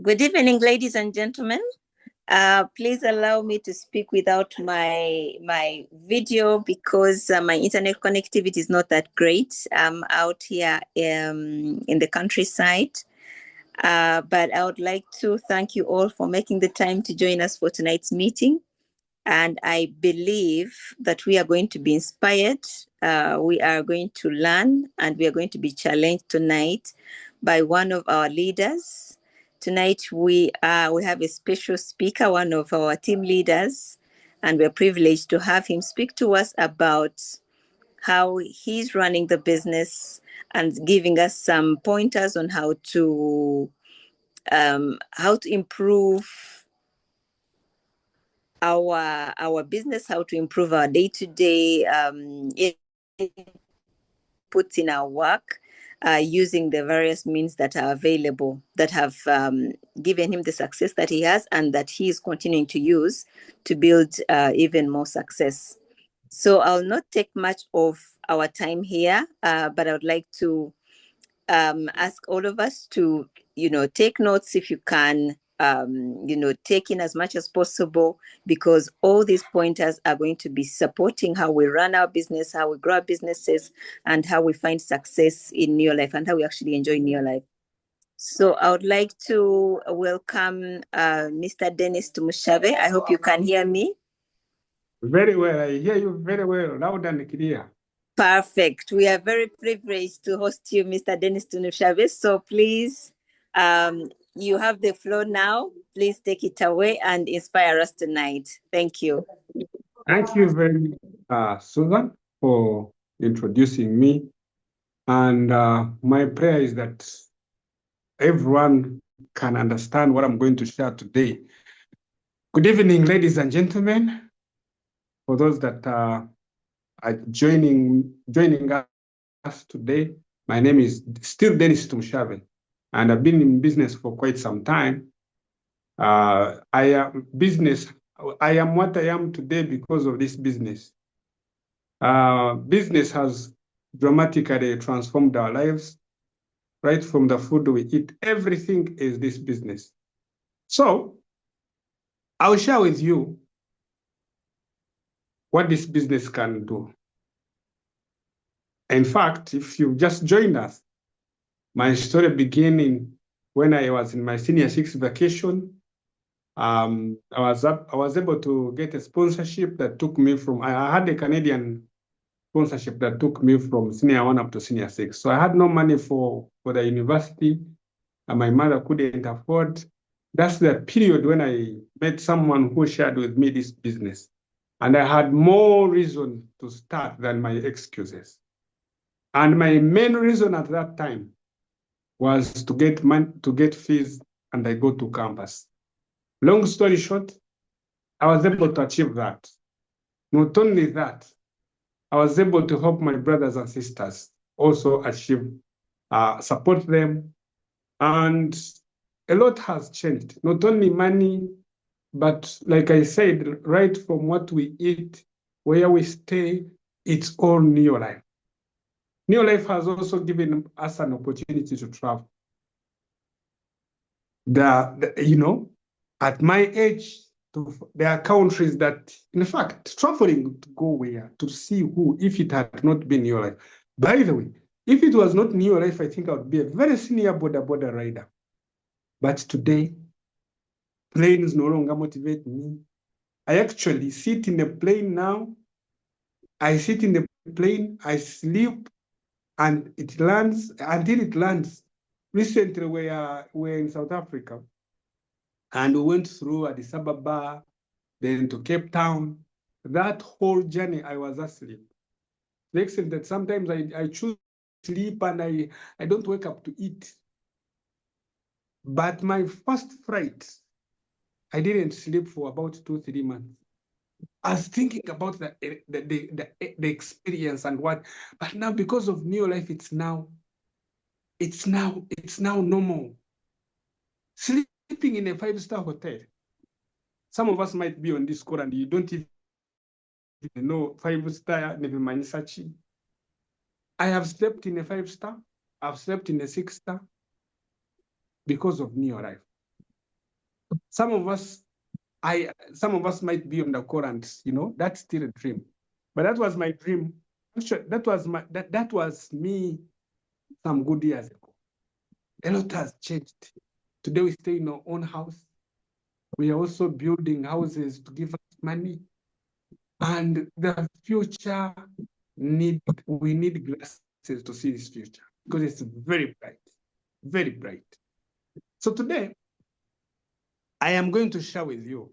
Good evening, ladies and gentlemen. Please allow me to speak without my video because my internet connectivity is not that great. I'm out here in the countryside. But I would like to thank you all for making the time to join us for tonight's meeting. And I believe that we are going to be inspired. We are going to learn, and we are going to be challenged tonight by one of our leaders. Tonight we have a special speaker, one of our team leaders, and we're privileged to have him speak to us about how he's running the business and giving us some pointers on how to improve our business, how to improve our day-to-day inputs in our work, using the various means that are available that have given him the success that he has and that he is continuing to use to build even more success. So I'll not take much of our time here, but I would like to ask all of us to, take notes if you can, take in as much as possible, because all these pointers are going to be supporting how we run our business, how we grow our businesses, and how we find success in Neo Life and how we actually enjoy Neo Life. So I would like to welcome Mr. Dennis TUMUSHABE. I hope you can hear me. Very well. I hear you very well, loud and clear. Perfect. We are very privileged to host you, Mr. Dennis TUMUSHABE. So please, you have the floor now. Please take it away and inspire us tonight. Thank you. Thank you very much, Susan, for introducing me. And my prayer is that everyone can understand what I'm going to share today. Good evening, ladies and gentlemen. For those that are joining us today, my name is still Dennis TUMUSHABE, and I've been in business for quite some time. I am what I am today because of this business. Business has dramatically transformed our lives, right from the food we eat. Everything is this business. So I'll share with you what this business can do. In fact, if you just joined us, my story beginning when I was in my senior six vacation. I was able to get a sponsorship that took me from, I had a Canadian sponsorship that took me from senior one up to senior six. So I had no money for the university, and my mother couldn't afford. That's the period when I met someone who shared with me this business. And I had more reason to start than my excuses. And my main reason at that time was to get money, to get fees, and I go to campus. Long story short, I was able to achieve that. Not only that, I was able to help my brothers and sisters also achieve, support them. And a lot has changed, not only money, but like I said, right from what we eat, where we stay, it's all Neo Life. Neo Life has also given us an opportunity to travel. At my age, there are countries that, in fact, traveling to go where, to see who, if it had not been Neo Life. By the way, if it was not Neo Life, I think I would be a very senior border rider. But today, planes no longer motivate me. I actually sit in a plane now. I sit in the plane, I sleep, and it lands until it lands. Recently, we're in South Africa, and we went through Addis Ababa, then to Cape Town. That whole journey, I was asleep. The extent that sometimes I choose to sleep and I don't wake up to eat. But my first flight, I didn't sleep for about 2-3 months. I was thinking about the experience and what, but now because of Neo Life, it's now normal. Sleeping in a 5-star hotel. Some of us might be on this call and you don't even know 5-star Nevimanyisachi. I have slept in a 5-star. I've slept in a 6-star because of Neo Life. Some of us might be on the current, that's still a dream. But that was my dream. Actually, that was me some good years ago. A lot has changed. Today we stay in our own house. We are also building houses to give us money. And the future we need glasses to see this future because it's very bright, very bright. So today, I am going to share with you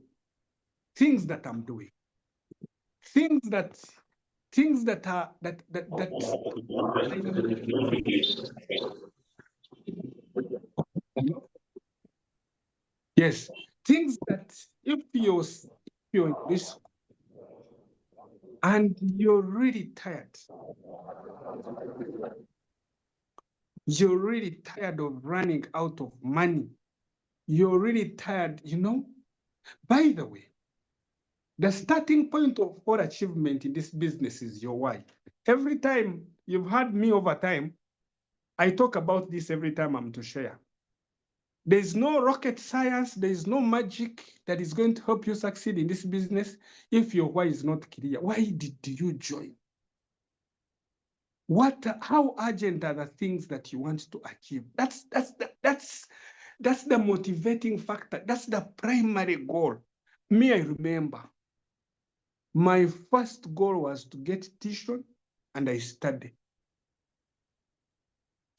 things that I'm doing, things that are yes, things that if you're in this and you're really tired, you're really tired of running out of money, you're really tired, by the way, the starting point of all achievement in this business is your why. Every time you've had me over time, I talk about this every time I'm to share. There's no rocket science, there's no magic that is going to help you succeed in this business if your why is not clear. Why did you join? How urgent are the things that you want to achieve? That's the motivating factor. That's the primary goal. Me, I remember my first goal was to get tuition, and I studied.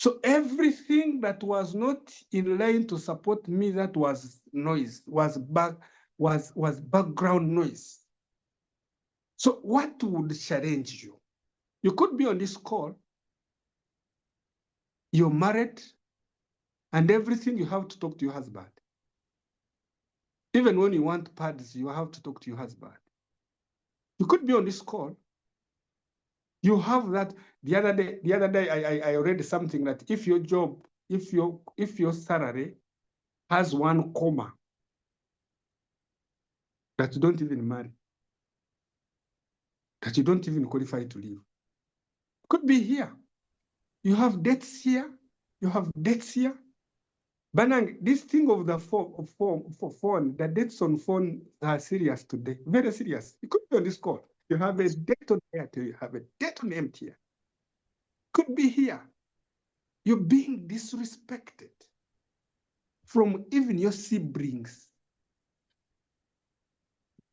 So everything that was not in line to support me, that was noise, was background noise. So what would challenge you? You could be on this call, you're married, and everything you have to talk to your husband. Even when you want pads, you have to talk to your husband. You could be on this call. You have that. The other day, I read something that if your job, if your salary has 1 comma, that you don't even marry, that you don't even qualify to live. Could be here. You have debts here. You have debts here. Banang, this thing of the phone, the debts on phone are serious today. Very serious. You could be on this call. You have a debt on Airtel. You have a debt on MTN. Could be here. You're being disrespected from even your siblings.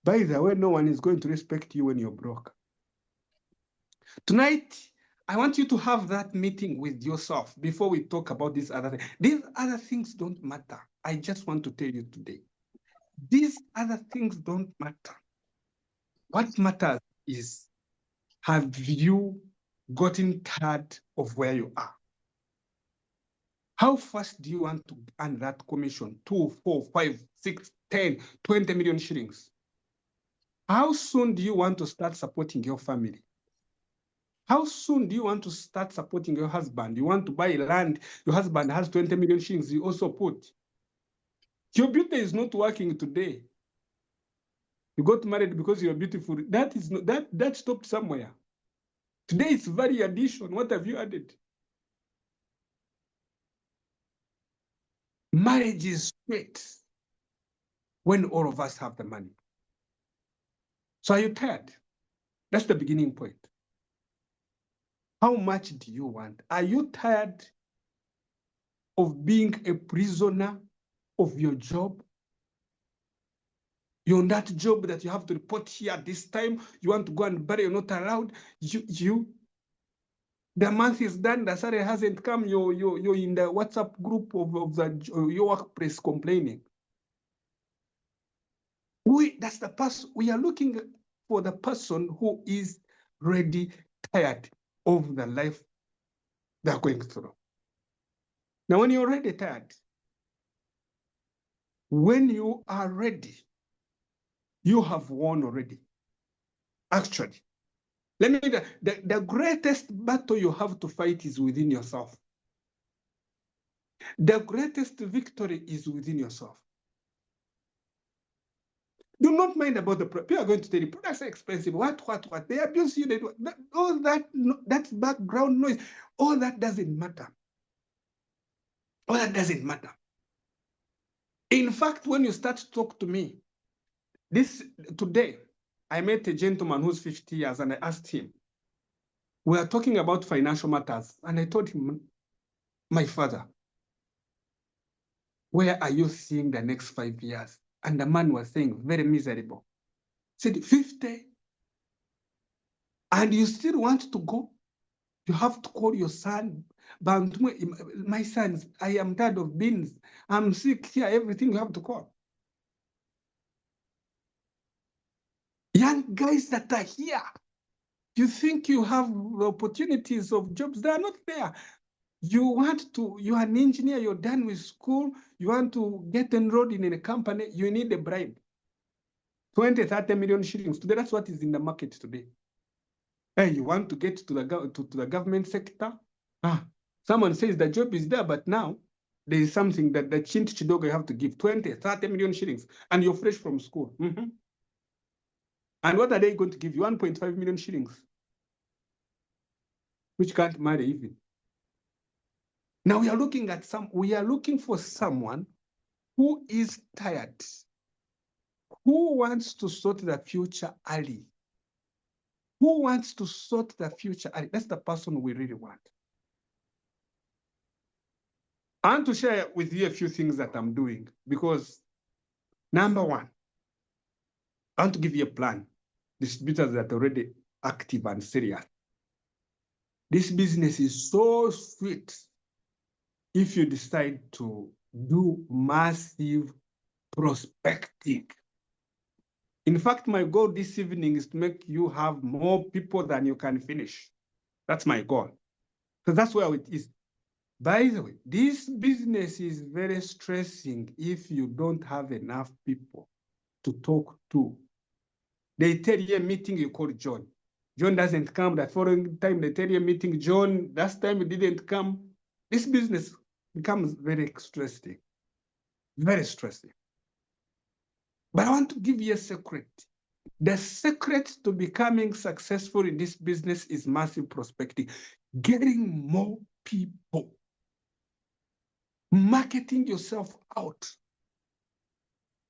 By the way, no one is going to respect you when you're broke. Tonight, I want you to have that meeting with yourself before we talk about these other things. These other things don't matter. I just want to tell you today. These other things don't matter. What matters is, have you gotten tired of where you are? How fast do you want to earn that commission? 2, 4, 5, 6, 10, 20 million shillings. How soon do you want to start supporting your family? How soon do you want to start supporting your husband? You want to buy land, your husband has 20 million shillings, you also put. Your beauty is not working today. You got married because you're beautiful. That is not, that stopped somewhere. Today it's value addition. What have you added? Marriage is sweet when all of us have the money. So are you tired? That's the beginning point. How much do you want? Are you tired of being a prisoner of your job? You're on that job that you have to report here at this time. You want to go and bury, you're not allowed. The month is done, the salary hasn't come. You're in the WhatsApp group of your workplace complaining. That's the person. We are looking for the person who is ready, tired of the life they're going through. Now, when you're already tired, when you are ready, you have won already. Actually, let me tell you, the greatest battle you have to fight is within yourself. The greatest victory is within yourself. Do not mind about the people are going to tell you products are expensive. What? They abuse you. They do all that. That's background noise. All that doesn't matter. All that doesn't matter. In fact, when you start to talk to me, today, I met a gentleman who's 50 years and I asked him, we are talking about financial matters. And I told him, my father, where are you seeing the next 5 years? And the man was saying, very miserable. Said, 50, and you still want to go? You have to call your son. My sons, I am tired of beans. I'm sick here, everything you have to call. Young guys that are here, you think you have opportunities of jobs, they are not there. You are an engineer, you're done with school, you want to get enrolled in a company, you need a bribe. 20, 30 million shillings. Today, that's what is in the market today. Hey, you want to get to the government sector? Someone says the job is there, but now there is something that the chint chidogo you have to give 20, 30 million shillings, and you're fresh from school. And what are they going to give you? 1.5 million shillings, which can't marry even. Now we are looking for someone who is tired, who wants to sort the future early. Who wants to sort the future early? That's the person we really want. I want to share with you a few things that I'm doing because, number one, I want to give you a plan. Distributors that are already active and serious. This business is so sweet if you decide to do massive prospecting. In fact, my goal this evening is to make you have more people than you can finish. That's my goal, because that's where it is. By the way, this business is very stressing if you don't have enough people to talk to. They tell you a meeting, you call John. John doesn't come. That following time, they tell you a meeting, John, last time he didn't come. This business becomes very stressing, very stressing. But I want to give you a secret. The secret to becoming successful in this business is massive prospecting, getting more people, marketing yourself out,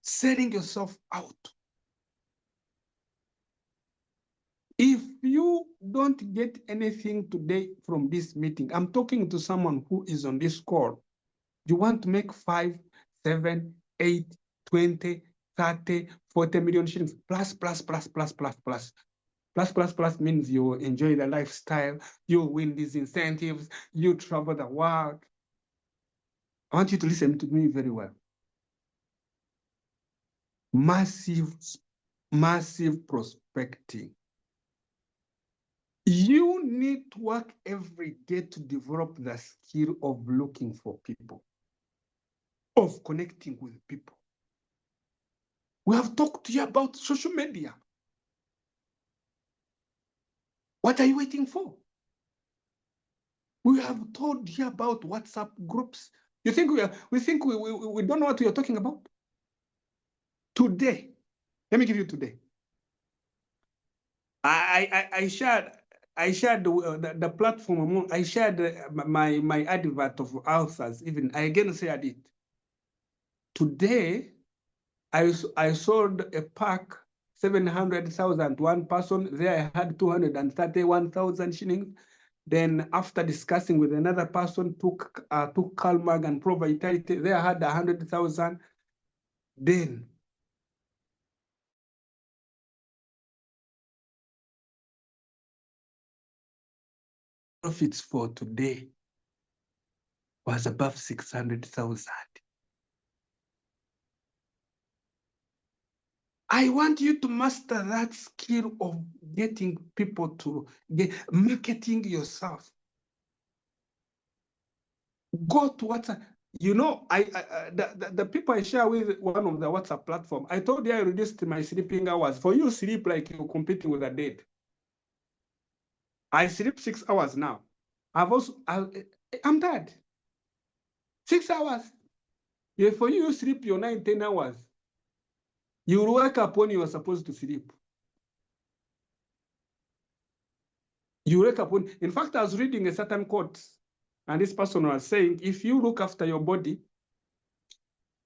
selling yourself out. If you don't get anything today from this meeting, I'm talking to someone who is on this call. You want to make 5, 7, 8, 20, 30, 40 million shillings, plus. Plus means you enjoy the lifestyle, you win these incentives, you travel the world. I want you to listen to me very well. Massive prospecting. You need to work every day to develop the skill of looking for people, of connecting with people. We have talked to you about social media. What are you waiting for? We have told you about WhatsApp groups. You think we don't know what we are talking about? Today, let me give you today. I shared the platform. I shared my advert of authors. Even I again shared it. Today, I sold a pack 700,000 to one person. There I had 231,000 shillings. Then after discussing with another person, took Calmag and Pro Vitality, there I had 100,000. Then profits for today was above 600,000. I want you to master that skill of getting people to marketing yourself. Go to WhatsApp. You know, the people I share with one of the WhatsApp platform, I told you I reduced my sleeping hours. For you, sleep like you're competing with a dead. I sleep 6 hours now. I'm tired. 6 hours. If for you sleep your 9, 10 hours, you will wake up when you are supposed to sleep. You wake up when, in fact, I was reading a certain quote, and this person was saying, if you look after your body,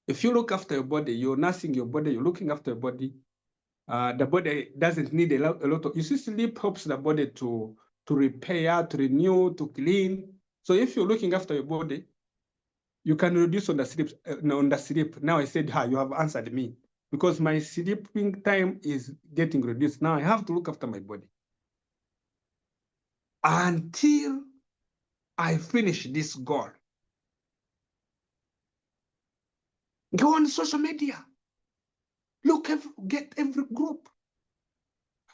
If you look after your body, you're nursing your body, you're looking after your body. The body doesn't need a lot of, you see, sleep helps the body to repair, to renew, to clean. So if you're looking after your body, you can reduce on the sleep. Now I said, you have answered me, because my sleeping time is getting reduced. Now I have to look after my body until I finish this goal. Go on social media. Get every group.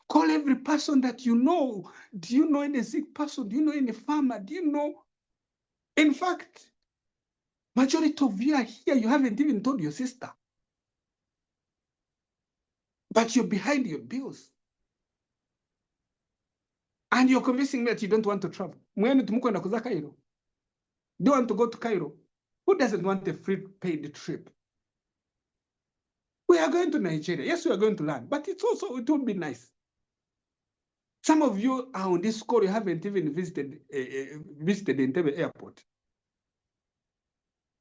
Call every person that you know. Do you know any sick person? Do you know any farmer? Do you know? In fact, majority of you are here, you haven't even told your sister. But you're behind your bills. And you're convincing me that you don't want to travel. Do you want to go to Cairo? Who doesn't want a free paid trip? We are going to Nigeria. Yes, we are going to land, but it will be nice. Some of you are on this call, you haven't even visited Entebbe Airport.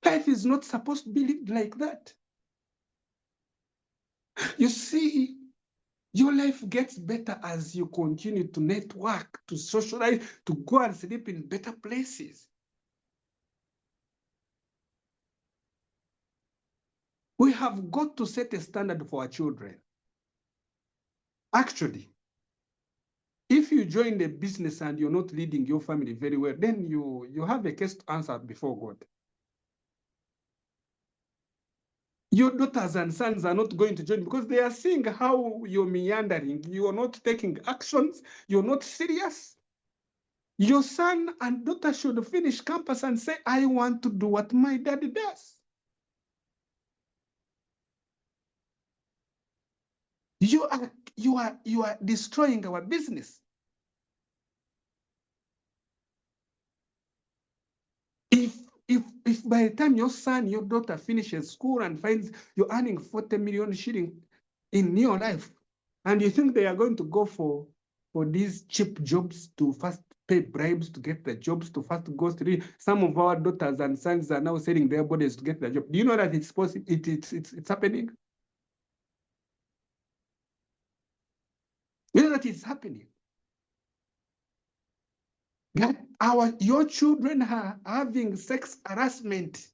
Life is not supposed to be lived like that. You see, your life gets better as you continue to network, to socialize, to go and sleep in better places. We have got to set a standard for our children. Actually, if you join the business and you're not leading your family very well, then you have a case to answer before God. Your daughters and sons are not going to join because they are seeing how you're meandering. You are not taking actions. You're not serious. Your son and daughter should finish campus and say, I want to do what my daddy does. You are destroying our business. If by the time your son, your daughter finishes school and finds you're earning 40 million shillings in your life, and you think they are going to go for these cheap jobs to first pay bribes to get the jobs to first go through. Some of our daughters and sons are now selling their bodies to get the job. Do you know that it's possible? It's happening. You know that it's happening. Your children are having sex harassment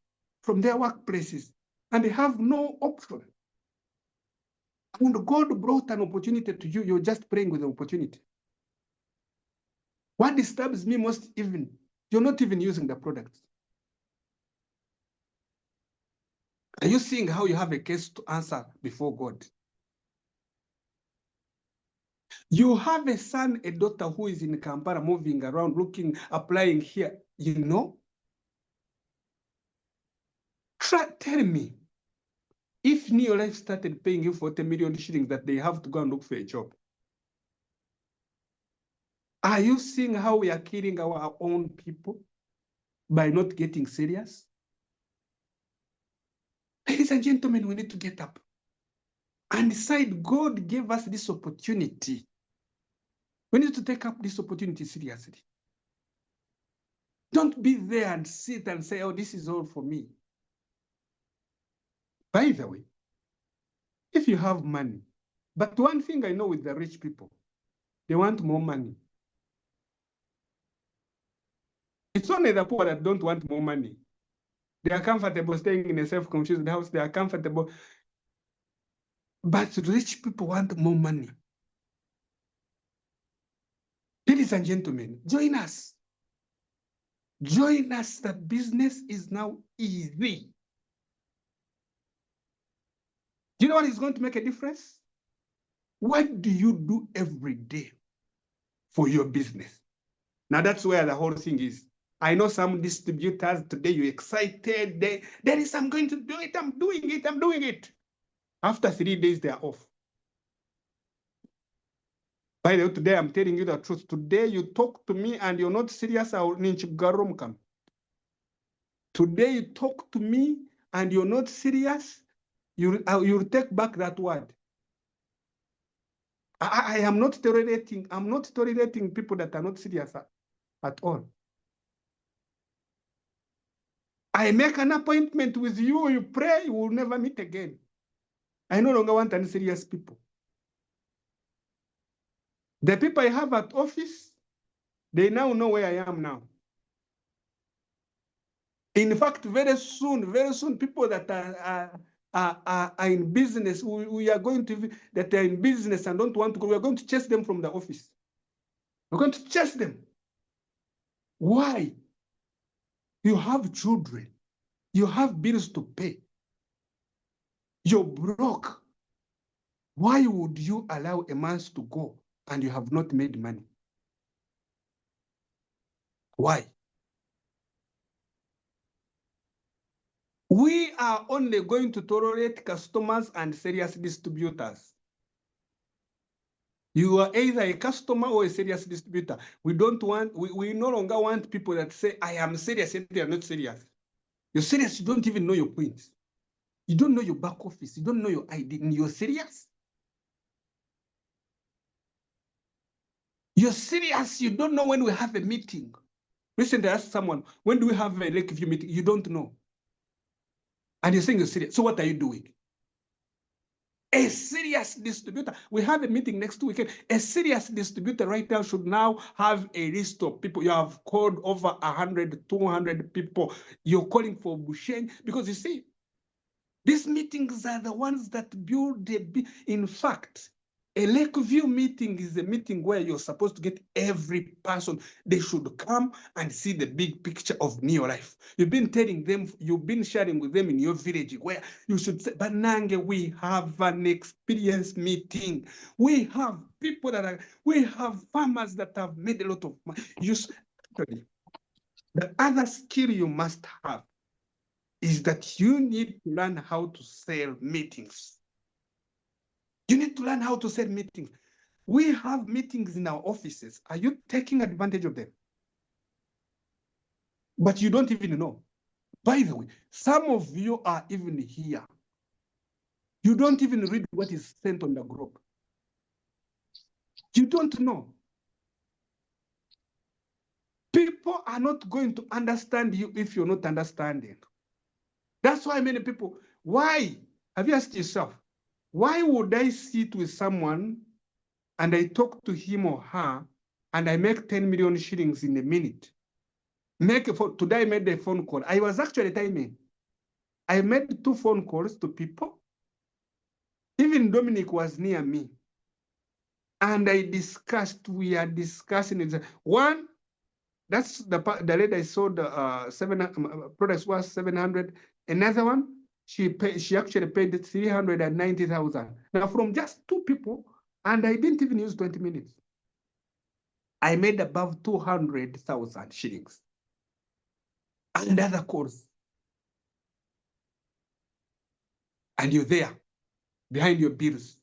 from their workplaces, and they have no option. And God brought an opportunity to you. You're just praying with the opportunity. What disturbs me most, even, you're not even using the products. Are you seeing how you have a case to answer before God? You have a son, a daughter who is in Kampala, moving around, looking, applying here. You know? Tell me, if Neolife started paying you 40 million shillings that they have to go and look for a job, are you seeing how we are killing our own people by not getting serious? Ladies and gentlemen, we need to get up and decide God gave us this opportunity. We need to take up this opportunity seriously. Don't be there and sit and say, oh, this is all for me. By the way, if you have money, but one thing I know with the rich people, they want more money. It's only the poor that don't want more money. They are comfortable staying in a self-confused house. They are comfortable. But rich people want more money. Ladies and gentlemen, join us. Join us. The business is now easy. Do you know what is going to make a difference? What do you do every day for your business? Now that's where the whole thing is. I know some distributors today, you're excited. I'm going to do it. I'm doing it. After 3 days, they are off. By the way, today I'm telling you the truth. Today you talk to me and you're not serious. Today you talk to me and you're not serious. You'll take back that word. I am not tolerating. I'm not tolerating people that are not serious at all. I make an appointment with you, you pray, you will never meet again. I no longer want any serious people. The people I have at office, they now know where I am now. In fact, very soon, people that are in business, we are going to, that are in business and don't want to go, we are going to chase them from the office. We're going to chase them. Why? You have children. You have bills to pay. You're broke. Why would you allow a month to go and you have not made money? Why? We are only going to tolerate customers and serious distributors. You are either a customer or a serious distributor. We no longer want people that say, I am serious, and they are not serious. You're serious, you don't even know your points. You don't know your back office. You don't know your ID. You're serious? You're serious, you don't know when we have a meeting. Recently, I asked someone, when do we have a Lakeview meeting? You don't know. And you're saying you're serious. So what are you doing? A serious distributor. We have a meeting next weekend. A serious distributor right now should now have a list of people. You have called over 100, 200 people. You're calling for Busheng because you see, these meetings are the ones that build in fact, a Lakeview meeting is a meeting where you're supposed to get every person. They should come and see the big picture of Neo life. You've been telling them, you've been sharing with them in your village where you should say, Banange, we have an experience meeting. We have people we have farmers that have made a lot of money. The other skill you must have is that you need to learn how to sell meetings. You need to learn how to sell meetings. We have meetings in our offices. Are you taking advantage of them? But you don't even know. By the way, some of you are even here. You don't even read what is sent on the group. You don't know. People are not going to understand you if you're not understanding. That's why many people, why? Have you asked yourself, why would I sit with someone and I talk to him or her and I make 10 million shillings in a minute? Today I made a phone call. I was actually timing. I made 2 phone calls to people. Even Dominic was near me. And we are discussing it. One, that's the lady I sold products was 700. Another one, she actually paid 390,000. Now from just 2 people, and I didn't even use 20 minutes. I made above 200,000 shillings. And other calls. And you're there, behind your bills,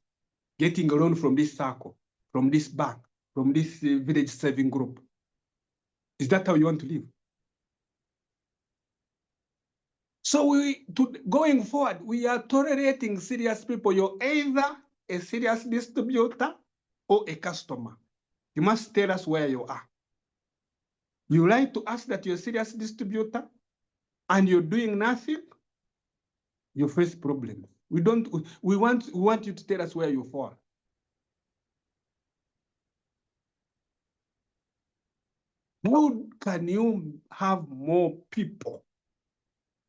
getting a loan from this circle, from this bank, from this village saving group. Is that how you want to live? So going forward, we are tolerating serious people. You're either a serious distributor or a customer. You must tell us where you are. You lie to us that you're a serious distributor and you're doing nothing, you face problems. We want you to tell us where you fall. How can you have more people?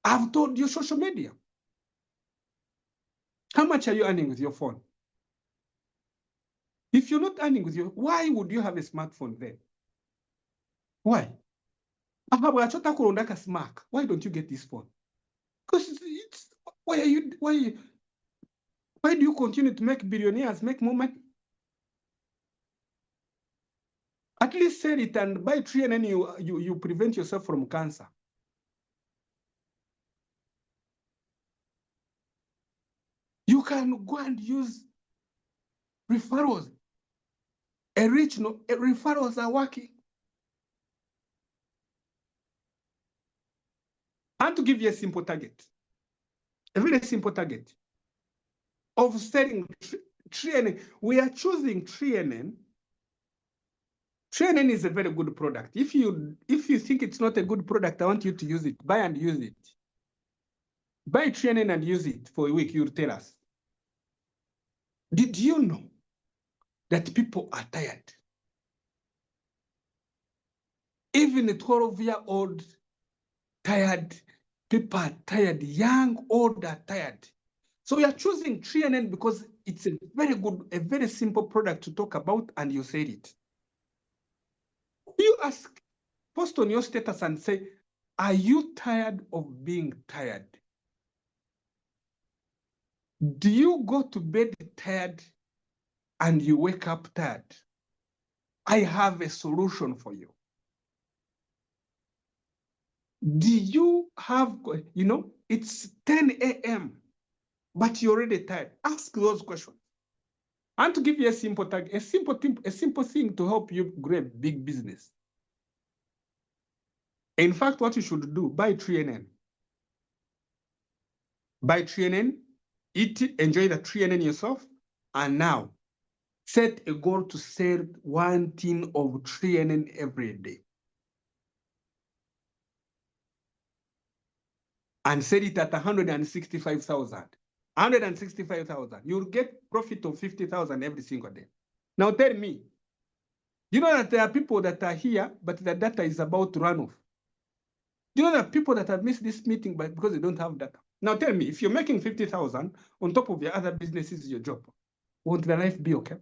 I've told you social media. How much are you earning with your phone? If you're not earning with why would you have a smartphone then? Why? Why don't you get this phone? Because why do you continue to make billionaires make more money? At least sell it and buy tree and then you prevent yourself from cancer. You can go and use referrals. Referrals are working. I want to give you a simple target, a very simple target of selling training. We are choosing training. Training is a very good product. If you think it's not a good product, I want you to use it. Buy and use it. Buy training and use it for a week, you'll tell us. Did you know that people are tired? Even a 12-year-old tired, people are tired, young, old are tired. So we are choosing TNN because it's a very good, a very simple product to talk about, and you said it. You ask, post on your status and say, are you tired of being tired? Do you go to bed tired and you wake up tired? I have a solution for you. Do you have, you know, it's 10 a.m., but you're already tired? Ask those questions. I want to give you a simple tag, a simple thing to help you grow a big business. In fact, what you should do, buy TNN. Buy TNN, eat it, enjoy the TNN yourself, and now set a goal to sell 1 tin of TNN every day. And sell it at 165,000. 165,000. You'll get profit of 50,000 every single day. Now tell me, you know that there are people that are here, but the data is about to run off. You know that people that have missed this meeting because they don't have data. Now tell me, if you're making 50,000 on top of your other businesses, your job, won't the life be okay?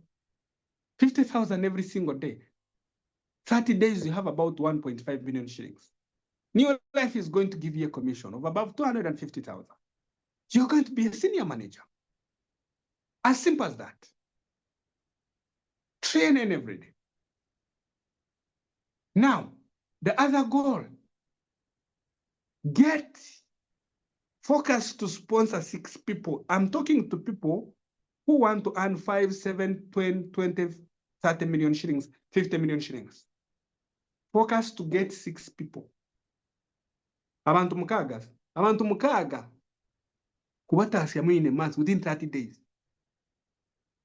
50,000 every single day. 30 days, you have about 1.5 million shillings. New Life is going to give you a commission of above 250,000. You're going to be a senior manager. As simple as that. Train in every day. Now, the other goal, get focus to sponsor 6 people. I'm talking to people who want to earn 5, 7, 20, 30 million shillings, 50 million shillings. Focus to get 6 people. Abantu mukaga. Kubatasya in a month, within 30 days.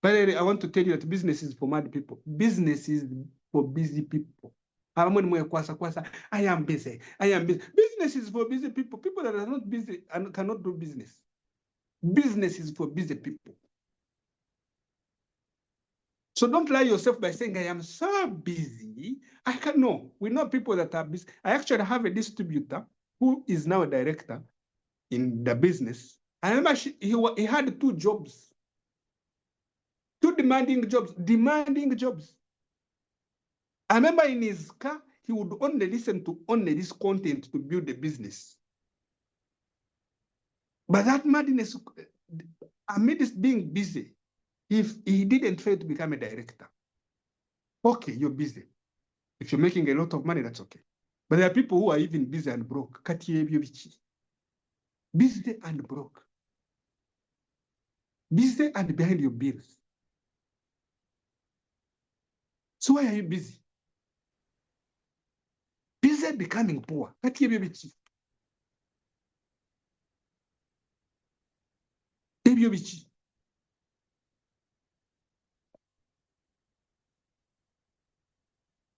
By the way, I want to tell you that business is for mad people. Business is for busy people. I am busy. I am busy. Business is for busy people. People that are not busy and cannot do business. Business is for busy people. So don't lie yourself by saying, I am so busy. I can't know. We know people that are busy. I actually have a distributor who is now a director in the business. I remember he had 2 jobs. 2 demanding jobs. I remember in his car, he would only listen to only this content to build a business. But that madness, amidst being busy, if he didn't try to become a director, okay, you're busy. If you're making a lot of money, that's okay. But there are people who are even busy and broke. Busy and broke. Busy and behind your bills. So why are you busy? Busy becoming poor.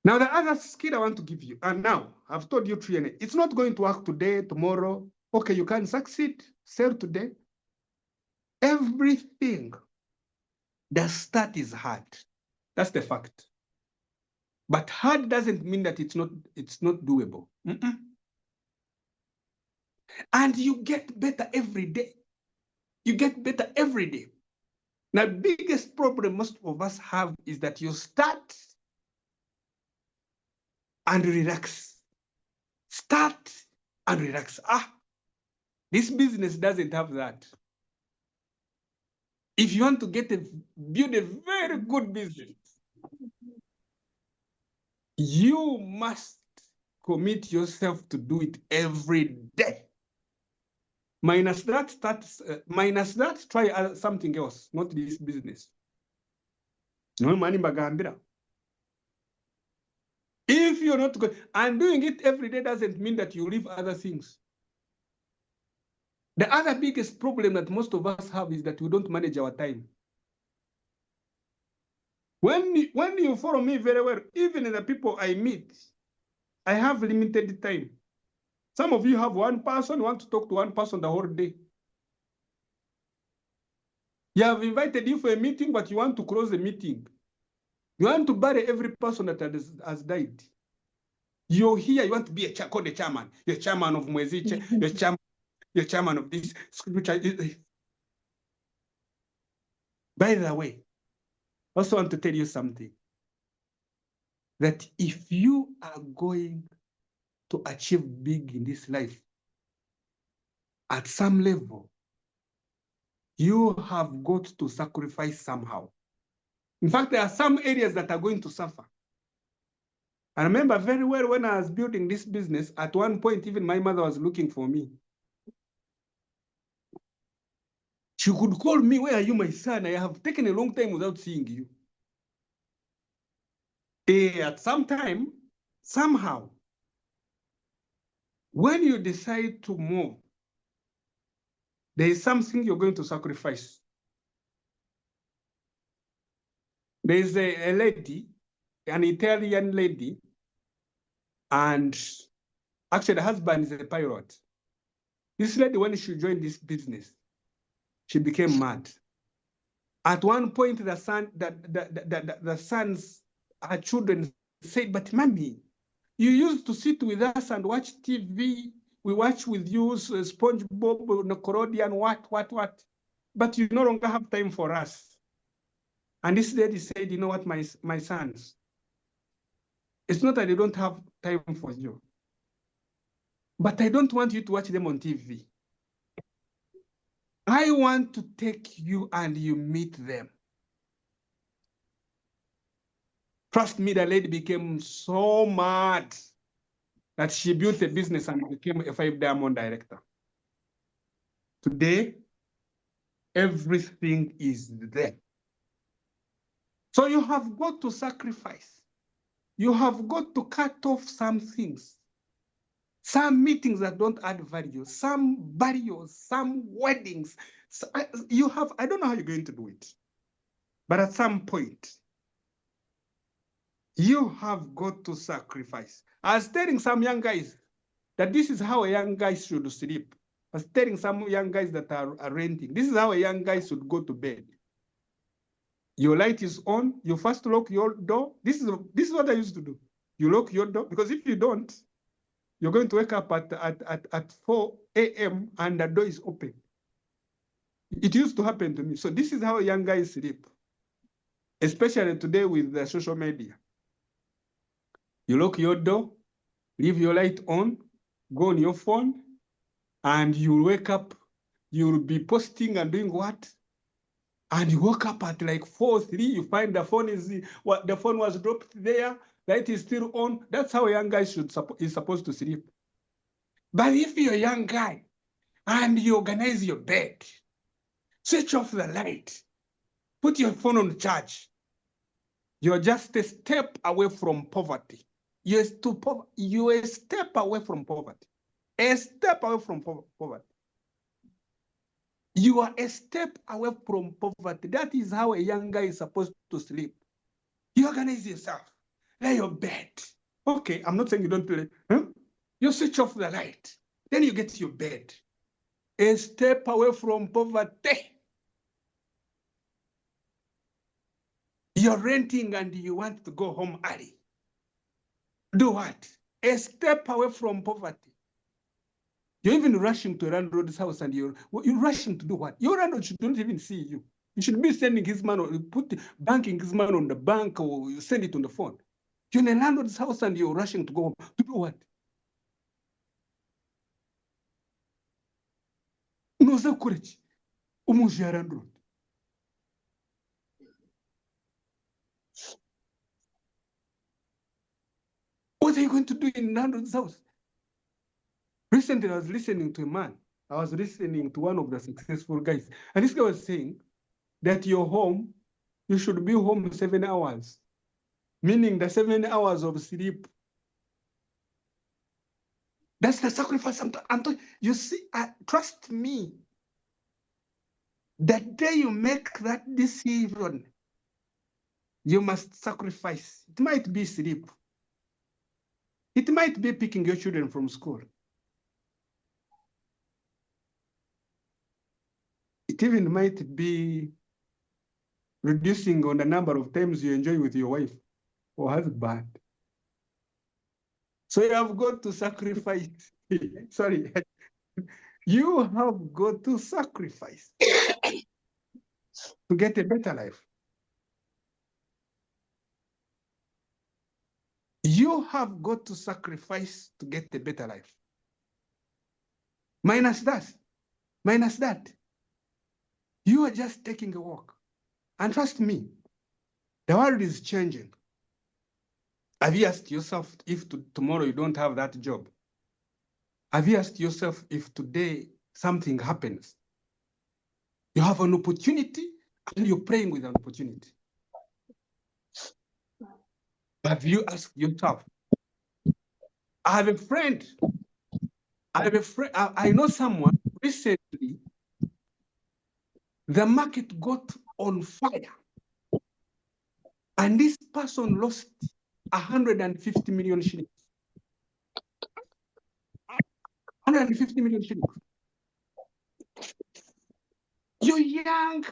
Now, the other skill I want to give you, and now I've told you training, it's not going to work today, tomorrow. Okay, you can succeed, sell today. Everything, the start is hard. That's the fact. But hard doesn't mean that it's not doable. And you get better every day. You get better every day. Now, the biggest problem most of us have is that you start and relax. Start and relax. This business doesn't have that. If you want to build a very good business, you must commit yourself to do it every day. Minus that, try something else, not this business. No money bagambira. If you're not good, and doing it every day doesn't mean that you leave other things. The other biggest problem that most of us have is that we don't manage our time. When you follow me very well, even the people I meet, I have limited time. Some of you have one person, want to talk to one person the whole day. You have invited you for a meeting, but you want to close the meeting. You want to bury every person that has died. You're here, you want to be called the chairman. You're chairman of Mweziche, you're chairman of this. By the way, I also want to tell you something. That if you are going to achieve big in this life, at some level, you have got to sacrifice somehow. In fact, there are some areas that are going to suffer. I remember very well when I was building this business, at one point, even my mother was looking for me. She could call me, "Where are you, my son? I have taken a long time without seeing you." At some time, somehow, when you decide to move, there is something you're going to sacrifice. There is a lady, an Italian lady, and actually the husband is a pilot. This lady, when she joined this business, she became mad. At one point, the sons, her children said, "But mommy, you used to sit with us and watch TV. We watch with you, SpongeBob, Nickelodeon, what. But you no longer have time for us." And this lady said, "You know what, my sons, it's not that they don't have time for you, but I don't want you to watch them on TV. I want to take you and you meet them." Trust me, the lady became so mad that she built a business and became a 5-diamond director. Today, everything is there. So you have got to sacrifice. You have got to cut off some things. Some meetings that don't add value, some burials, some weddings. I don't know how you're going to do it. But at some point, you have got to sacrifice. I was telling some young guys that this is how a young guy should sleep. I was telling some young guys that are renting, this is how a young guy should go to bed. Your light is on, you first lock your door. This is what I used to do. You lock your door, because if you don't, you're going to wake up at 4 a.m. and the door is open. It used to happen to me. So this is how young guys sleep, especially today with the social media. You lock your door, leave your light on, go on your phone, and you'll wake up, you'll be posting and doing what? And you woke up at like 4, 3, you find the phone the phone was dropped there, light is still on. That's how a young guy is supposed to sleep. But if you're a young guy and you organize your bed, switch off the light, put your phone on charge, you're just a step away from poverty. You're a step away from poverty. A step away from poverty. You are a step away from poverty. That is how a young guy is supposed to sleep. You organize yourself. Lay your bed. Okay, I'm not saying you don't play. Huh? You switch off the light. Then you get your bed. A step away from poverty. You're renting and you want to go home early. Do what? A step away from poverty. You're even rushing to a landlord's house and you're rushing to do what? Your landlord should not even see you. You should be sending his man, or banking his man on the bank, or you send it on the phone. You're in a landlord's house and you're rushing to go home. To do what? No, so courage. Landlord. What are you going to do in landlord's house? Recently, I was listening to a man. I was listening to one of the successful guys. And this guy was saying that your home, you should be home 7 hours. Meaning the 7 hours of sleep. That's the sacrifice I'm talking. You see, trust me. The day you make that decision, you must sacrifice. It might be sleep. It might be picking your children from school. It even might be reducing on the number of times you enjoy with your wife or husband. So you have got to sacrifice. Sorry. You have got to sacrifice to get a better life. You have got to sacrifice to get a better life. Minus that, you are just taking a walk. And trust me, the world is changing. Have you asked yourself if tomorrow you don't have that job? Have you asked yourself if today something happens? You have an opportunity and you're praying with an opportunity. Have you asked yourself? I have a friend. I know someone recently, the market got on fire. And this person lost 150 million shillings. 150 million shillings. You're young.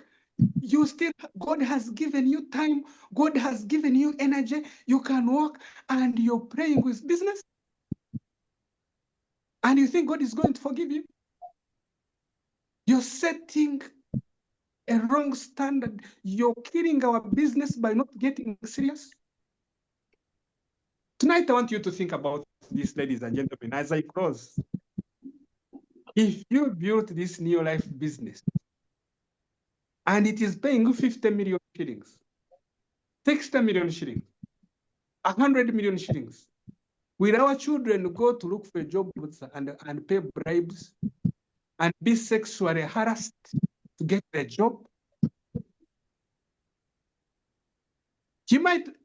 You still, God has given you time. God has given you energy. You can walk and you're praying with business. And you think God is going to forgive you? You're setting a wrong standard. You're killing our business by not getting serious. Tonight, I want you to think about this, ladies and gentlemen, as I close. If you built this new life business and it is paying 50 million shillings, 60 million shillings, 100 million shillings, will our children go to look for jobs and pay bribes and be sexually harassed to get a job?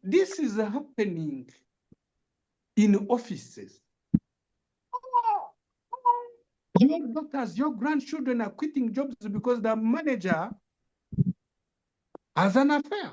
This is happening in offices. Your daughters, your grandchildren are quitting jobs because the manager has an affair.